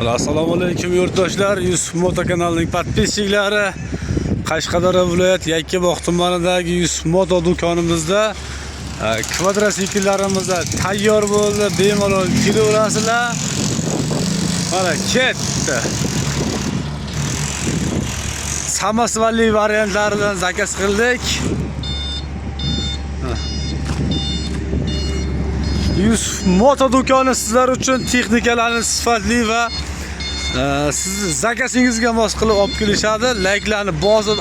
Assalomu alaykum yurtdoshlar. Yusuf Moto kanalining podpischiklari. Qashqadaryo viloyat Yakkabog' tumanidagi Yusuf Moto do'konimizda kvadrotsikllarimiz tayyor bo'ldi. Bemalol kelaverasizlar. Mana ketdi. Samasvalli variantlaridan zakaz qildik. Yusuf Moto do'koni sizlar uchun texnikalarni sifatli va siz zakazingizga mos qilib olib kelishadi. Layklarni bosib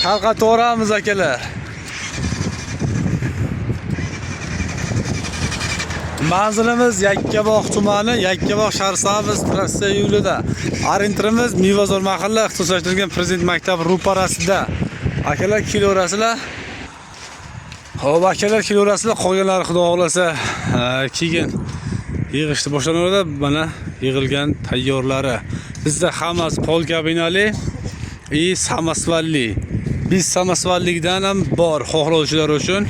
tarqataveramiz akalar. Manzilimiz Yakkabog' tumani, Yakkabog' Shahrisabz trassa yo'lida. Arentrimiz Mevazor mahalla ixtisoslashtirilgan Prezident maktabi ro'parasida. Akalar kelaverasizlar. Xo'p, akalar kelaverasizlar, qolganlari xudo xohlasa keyin yig'ishni boshlanaveradi. Mana yig'ilgan tayyorlari. Bizda hammasi pol kabinali, samasvalli. Biz samasvallikdan ham bor xohlovchilar uchun.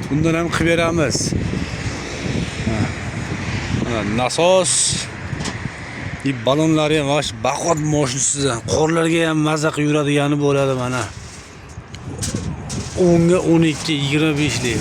Bundan ham qilib beramiz. Nasos, balonlari ham baqot mashinasidan qorlarga ham maza qilib yuradigani bo'ladi mana. 10 ga 12 25 lik.